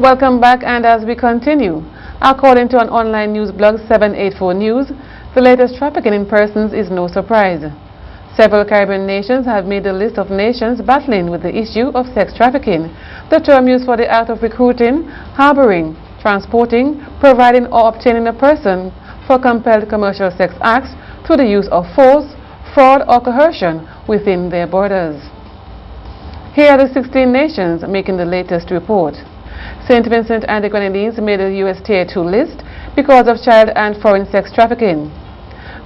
Welcome back, and as we continue, according to an online news blog 784 News, the latest trafficking in persons is no surprise. Several Caribbean nations have made a list of nations battling with the issue of sex trafficking, the term used for the act of recruiting, harboring, transporting, providing or obtaining a person for compelled commercial sex acts through the use of force, fraud or coercion within their borders. Here are the 16 nations making the latest report. St. Vincent and the Grenadines made a U.S. Tier 2 list because of child and foreign sex trafficking.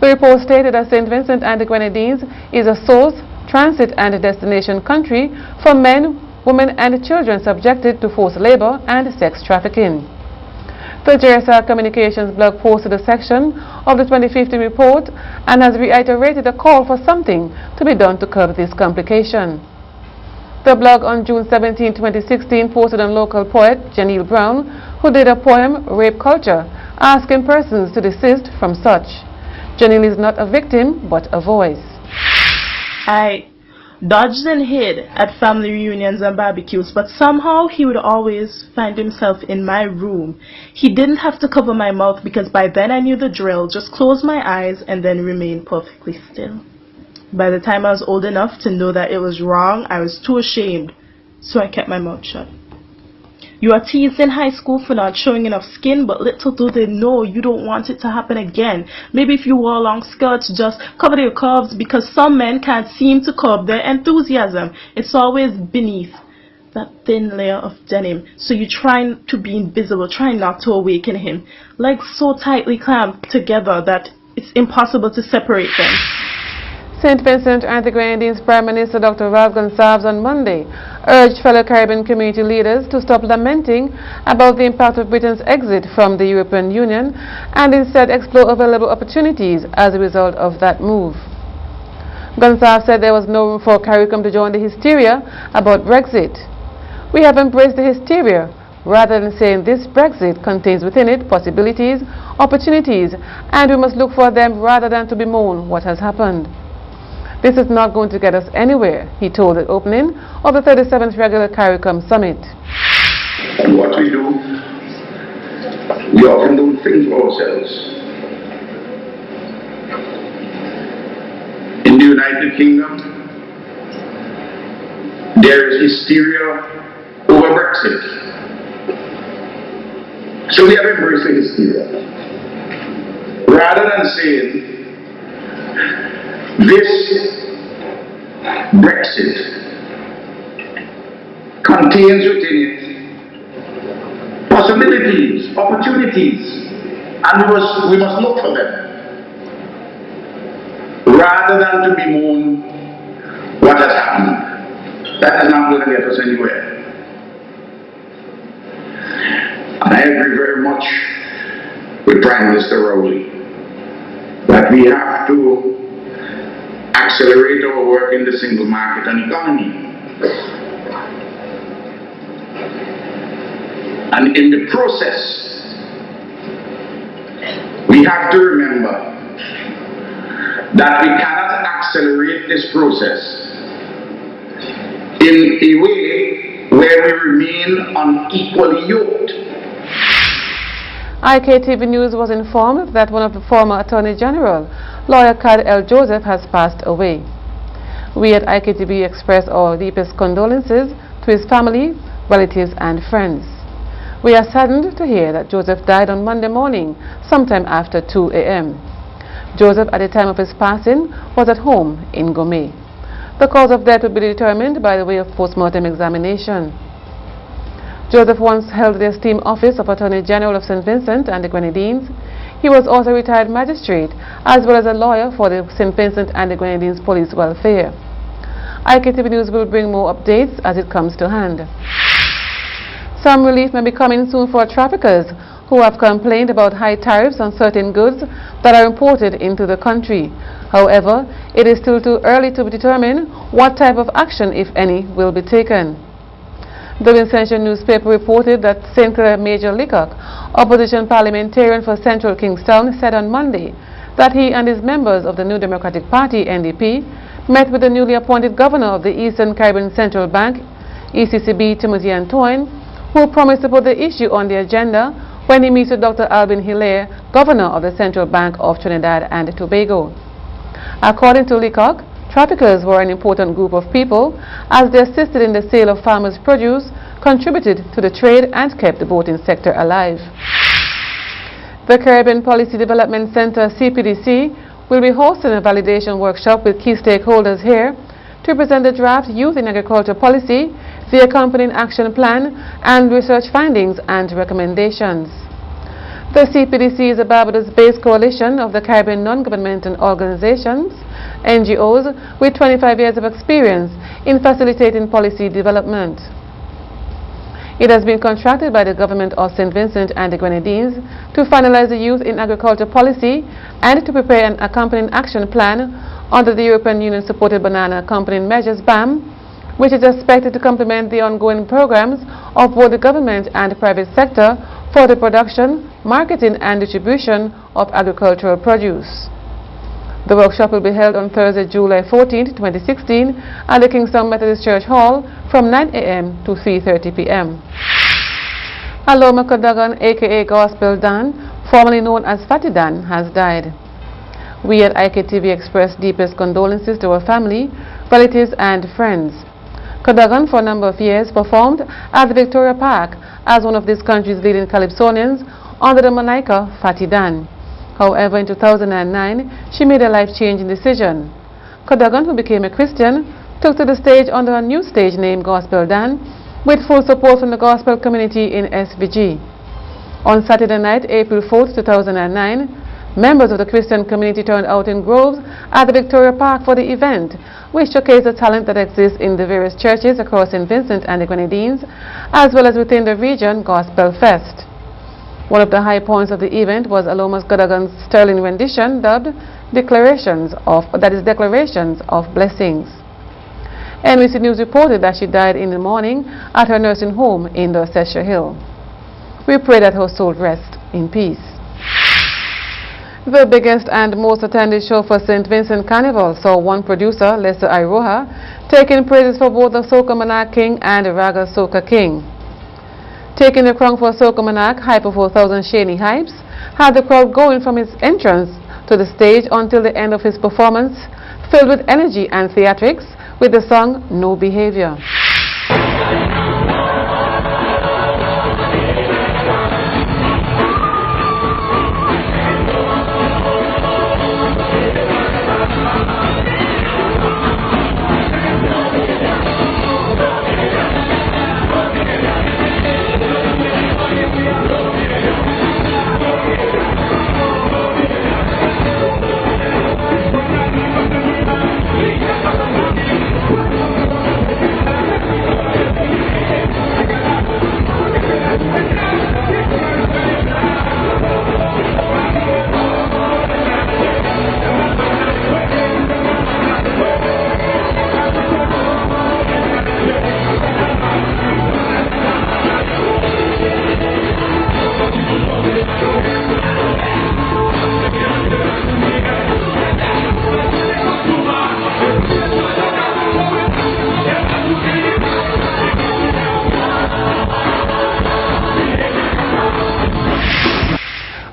The report stated that St. Vincent and the Grenadines is a source, transit and destination country for men, women and children subjected to forced labor and sex trafficking. The JSR Communications blog posted a section of the 2015 report and has reiterated a call for something to be done to curb this complication. The blog on June 17, 2016 posted on local poet Janelle Brown, who did a poem, Rape Culture, asking persons to desist from such. Janelle is not a victim, but a voice. I dodged and hid at family reunions and barbecues, but somehow he would always find himself in my room. He didn't have to cover my mouth because by then I knew the drill. Just close my eyes and then remain perfectly still. By the time I was old enough to know that it was wrong, I was too ashamed, so I kept my mouth shut. You are teased in high school for not showing enough skin, but little do they know you don't want it to happen again. Maybe if you wore long skirts, just cover your curves, because some men can't seem to curb their enthusiasm. It's always beneath that thin layer of denim, so you try to be invisible, try not to awaken him. Legs so tightly clamped together that it's impossible to separate them. St. Vincent and the Grenadines Prime Minister Dr. Ralph Gonsalves on Monday urged fellow Caribbean community leaders to stop lamenting about the impact of Britain's exit from the European Union and instead explore available opportunities as a result of that move. Gonsalves said there was no room for CARICOM to join the hysteria about Brexit. We have embraced the hysteria rather than saying this Brexit contains within it possibilities, opportunities, and we must look for them rather than to bemoan what has happened. This is not going to get us anywhere, he told at opening of the 37th regular CARICOM summit. And what we do, we often don't think for ourselves. In the United Kingdom, there is hysteria over Brexit. So we have embraced the hysteria. Rather than saying, this Brexit contains within it possibilities, opportunities, and we must look for them. Rather than to bemoan what has happened. That is not going to get us anywhere. And I agree very much with Prime Minister Rowley that we have to accelerate our work in the single market and economy. And in the process, we have to remember that we cannot accelerate this process in a way where we remain unequally yoked. IKtv News was informed that one of the former Attorney General, lawyer Cad L. Joseph, has passed away. We at IKtv express our deepest condolences to his family, relatives and friends. We are saddened to hear that Joseph died on Monday morning, sometime after 2 a.m. Joseph, at the time of his passing, was at home in Gomé. The cause of death will be determined by the way of post-mortem examination. Joseph once held the esteemed office of Attorney General of St. Vincent and the Grenadines. He was also a retired magistrate, as well as a lawyer for the St. Vincent and the Grenadines Police Welfare. IKtv News will bring more updates as it comes to hand. Some relief may be coming soon for traffickers who have complained about high tariffs on certain goods that are imported into the country. However, it is still too early to determine what type of action, if any, will be taken. The Vincentian newspaper reported that St. Clair Major Leacock, opposition parliamentarian for Central Kingstown, said on Monday that he and his members of the New Democratic Party, NDP, met with the newly appointed governor of the Eastern Caribbean Central Bank, ECCB, Timothy Antoine, who promised to put the issue on the agenda when he meets with Dr. Alvin Hilaire, Governor of the Central Bank of Trinidad and Tobago. According to Leacock, traffickers were an important group of people as they assisted in the sale of farmers' produce, contributed to the trade and kept the boating sector alive. The Caribbean Policy Development Center, CPDC, will be hosting a validation workshop with key stakeholders here to present the draft Youth in Agriculture Policy, the accompanying action plan, and research findings and recommendations. The CPDC is a Barbados-based coalition of the Caribbean non-governmental organizations, NGOs, with 25 years of experience in facilitating policy development. It has been contracted by the government of St. Vincent and the Grenadines to finalize the Youth in Agriculture Policy and to prepare an accompanying action plan under the European Union-supported Banana Accompanying Measures BAM, which is expected to complement the ongoing programs of both the government and private sector for the production, marketing and distribution of agricultural produce. The workshop will be held on Thursday, July 14, 2016 at the Kingston Methodist Church Hall from 9 a.m. to 3:30 p.m. Aloma Kodagan, aka Gospel Dan, formerly known as Fatty Dan, has died. We at IKtv express deepest condolences to her family, relatives and friends. Kodagan for a number of years performed at the Victoria Park as one of this country's leading calypsonians under the moniker Fatty Dan. However, in 2009, she made a life-changing decision. Kodagan, who became a Christian, took to the stage under a new stage name Gospel Dan, with full support from the gospel community in SVG. On Saturday night, April 4, 2009, members of the Christian community turned out in groves at the Victoria Park for the event, which showcased the talent that exists in the various churches across St. Vincent and the Grenadines, as well as within the region Gospel Fest. One of the high points of the event was Aloma Kodagan's sterling rendition dubbed Declarations of Blessings. NBC News reported that she died in the morning at her nursing home in Dorsetshire Hill. We pray that her soul rest in peace. The biggest and most attended show for St. Vincent Carnival saw one producer, Lester Iroha, taking praises for both the Soca Monarch King and the Raga Soca King. Taking the crown for Soca Monarch, Hyper 4000 Shaney Hypes had the crowd going from his entrance to the stage until the end of his performance, filled with energy and theatrics with the song No Behavior.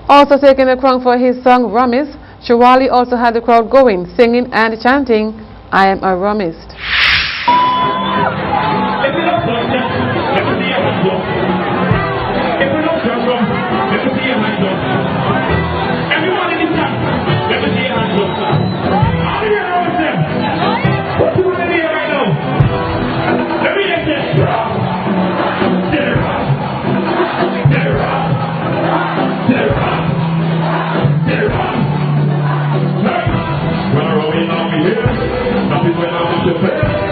Also taking the crown for his song Rumist, Shirley also had the crowd going, singing and chanting, I am a Rumist. When I roll in on me here, nothing when I'm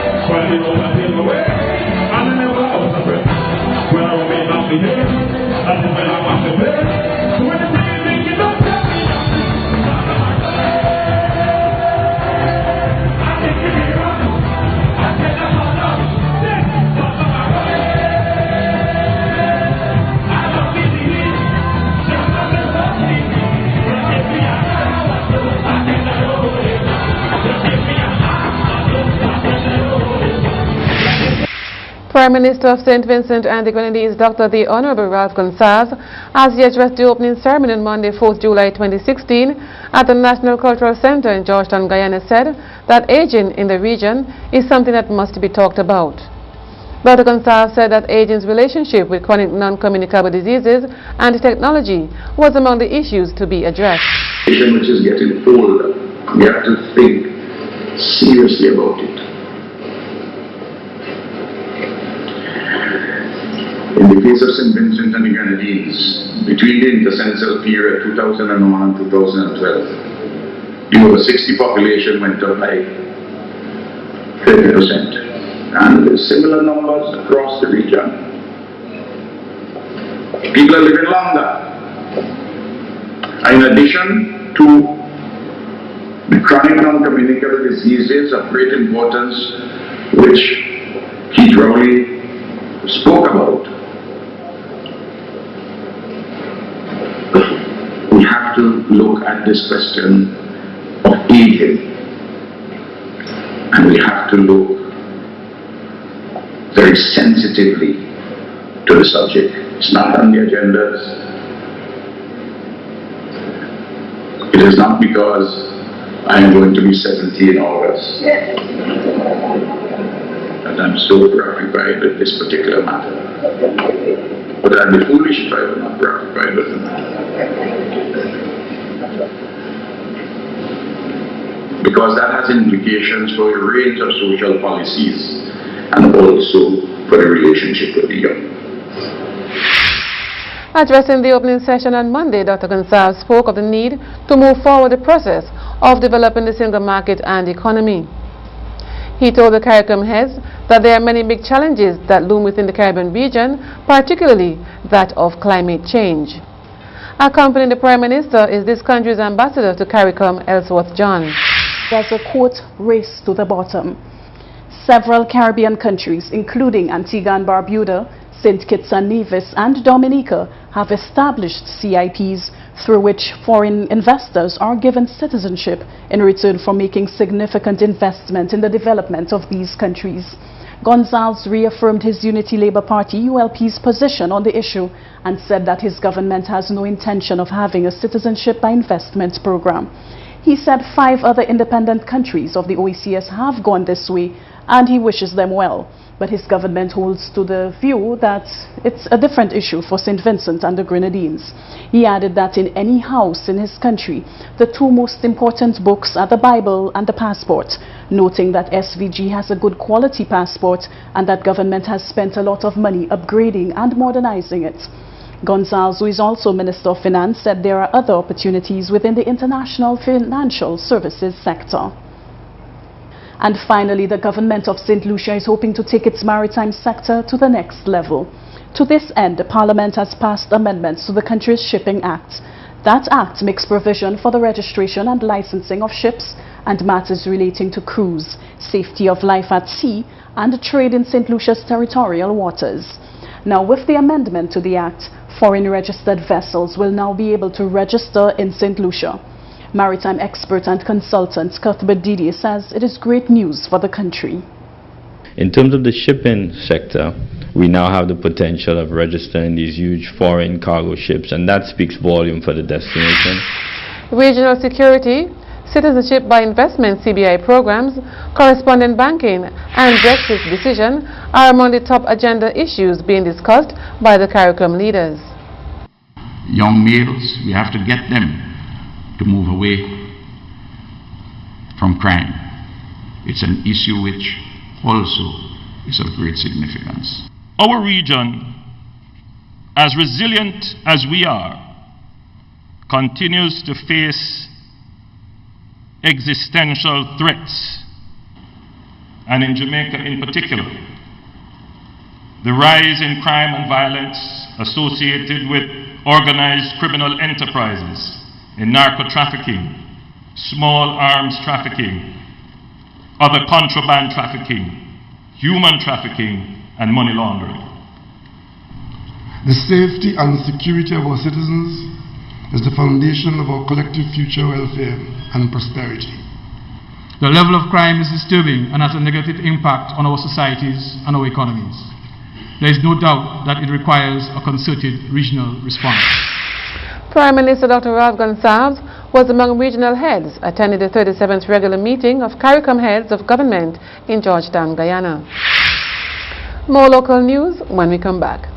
Prime Minister of St. Vincent and the Grenadines, Dr. the Honorable Ralph Gonsalves, as he addressed the opening ceremony on Monday, 4th July 2016 at the National Cultural Center in Georgetown, Guyana, said that aging in the region is something that must be talked about. Dr. Gonsalves said that aging's relationship with chronic non-communicable diseases and technology was among the issues to be addressed. Which is getting older, we have to think seriously about it. In the case of St. Vincent and the Grenadines, between the intercensus period 2001 and 2012, the over 60 population went up by 30%. And similar numbers across the region. People are living longer. And in addition to the chronic non-communicable diseases of great importance, which Keith Rowley spoke about, we have to look at this question of aging, and we have to look very sensitively to the subject. It's not on the agendas. It is not because I am going to be 70 in August that I'm so preoccupied with this particular matter. But I'd be foolish if I were not preoccupied with the matter. Because that has implications for a range of social policies and also for the relationship with the young. Addressing the opening session on Monday, Dr. Gonsalves spoke of the need to move forward the process of developing the single market and economy. He told the CARICOM heads that there are many big challenges that loom within the Caribbean region, particularly that of climate change. Accompanying the Prime Minister is this country's ambassador to CARICOM, Ellsworth John. There's a quote, race to the bottom. Several Caribbean countries, including Antigua and Barbuda, St. Kitts and Nevis, and Dominica, have established CIPs through which foreign investors are given citizenship in return for making significant investment in the development of these countries. Gonsalves reaffirmed his Unity Labour Party ULP's position on the issue and said that his government has no intention of having a citizenship by investment program. He said 5 other independent countries of the OECS have gone this way and he wishes them well. But his government holds to the view that it's a different issue for St. Vincent and the Grenadines. He added that in any house in his country, the 2 most important books are the Bible and the passport, noting that SVG has a good quality passport and that government has spent a lot of money upgrading and modernizing it. Gonsalves, who is also Minister of Finance, said there are other opportunities within the international financial services sector. And finally, the government of St. Lucia is hoping to take its maritime sector to the next level. To this end, the Parliament has passed amendments to the country's Shipping Act. That act makes provision for the registration and licensing of ships and matters relating to cruise, safety of life at sea, and trade in St. Lucia's territorial waters. Now, with the amendment to the Act, foreign registered vessels will now be able to register in St. Lucia. Maritime expert and consultant Cuthbert Didier says it is great news for the country. In terms of the shipping sector, we now have the potential of registering these huge foreign cargo ships, and that speaks volume for the destination. Regional security, citizenship by investment CBI programs, correspondent banking and Brexit decision are among the top agenda issues being discussed by the CARICOM leaders. Young males, we have to get them to move away from crime. It's an issue which also is of great significance. Our region, as resilient as we are, continues to face existential threats, and in Jamaica in particular, the rise in crime and violence associated with organized criminal enterprises in narco-trafficking, small arms trafficking, other contraband trafficking, human trafficking, and money laundering. The safety and security of our citizens is the foundation of our collective future welfare and prosperity. The level of crime is disturbing and has a negative impact on our societies and our economies. there is no doubt that it requires a concerted regional response. Prime Minister Dr. Ralph Gonsalves was among regional heads attending the 37th regular meeting of CARICOM heads of government in Georgetown, Guyana. More local news when we come back.